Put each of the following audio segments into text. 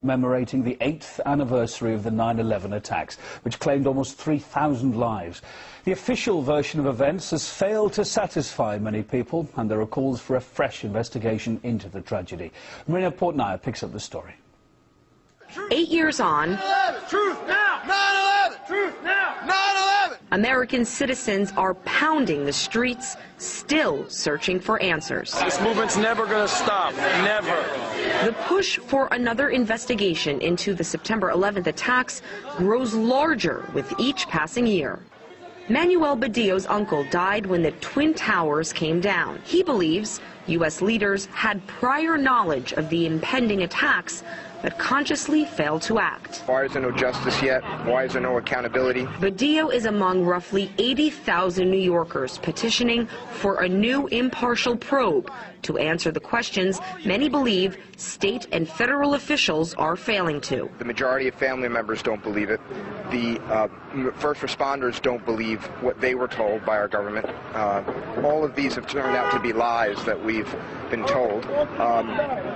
commemorating the 8th anniversary of the 9/11 attacks, which claimed almost 3,000 lives. The official version of events has failed to satisfy many people, and there are calls for a fresh investigation into the tragedy. Marina Portnaya picks up the story. 8 years on, 9/11, truth now! 9/11, truth now! 9/11! American citizens are pounding the streets, still searching for answers. This movement's never going to stop, never. The push for another investigation into the September 11th attacks grows larger with each passing year. Manuel Badillo's uncle died when the Twin Towers came down. He believes U.S. leaders had prior knowledge of the impending attacks, but consciously failed to act. Why is there no justice yet? Why is there no accountability? Badillo is among roughly 80,000 New Yorkers petitioning for a new impartial probe to answer the questions many believe state and federal officials are failing to. The majority of family members don't believe it. The first responders don't believe what they were told by our government. All of these have turned out to be lies that we've been told.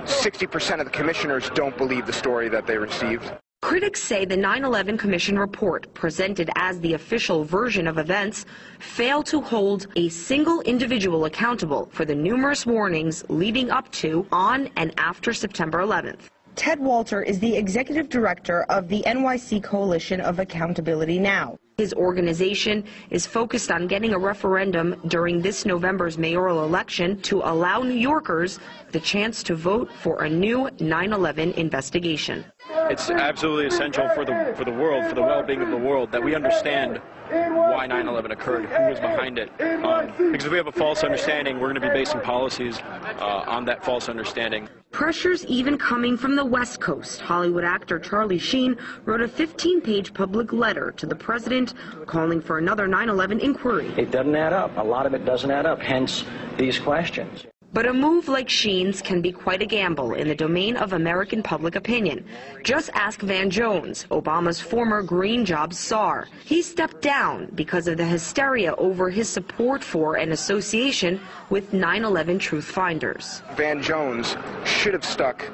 60% of the commissioners don't believe the story that they received. Critics say the 9/11 Commission report, presented as the official version of events, failed to hold a single individual accountable for the numerous warnings leading up to, on, and after September 11th. Ted Walter is the executive director of the NYC Coalition of Accountability Now. His organization is focused on getting a referendum during this November's mayoral election to allow New Yorkers the chance to vote for a new 9/11 investigation. It's absolutely essential for the world, for the well-being of the world, that we understand why 9/11 occurred, who was behind it. Because if we have a false understanding, we're going to be basing policies on that false understanding. Pressures even coming from the West Coast. Hollywood actor Charlie Sheen wrote a 15-page public letter to the president calling for another 9/11 inquiry. It doesn't add up. A lot of it doesn't add up, hence these questions. But a move like Sheen's can be quite a gamble in the domain of American public opinion. Just ask Van Jones, Obama's former Green Jobs czar. He stepped down because of the hysteria over his support for an association with 9/11 truth finders. Van Jones should have stuck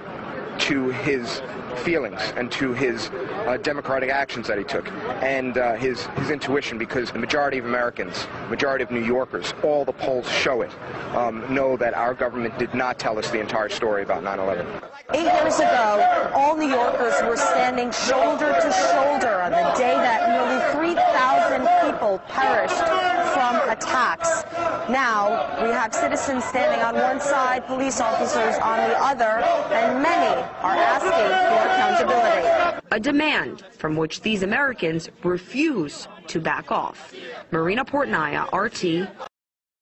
to his feelings and to his democratic actions that he took and his intuition, because the majority of Americans, majority of New Yorkers, all the polls show it, know that our government did not tell us the entire story about 9/11. 8 years ago, all New Yorkers were standing shoulder to shoulder on the day that nearly 3,000 people perished from attacks. Now, we have citizens standing on one side, police officers on the other, and many are asking for accountability. A demand from which these Americans refuse to back off. Marina Portnaya, RT.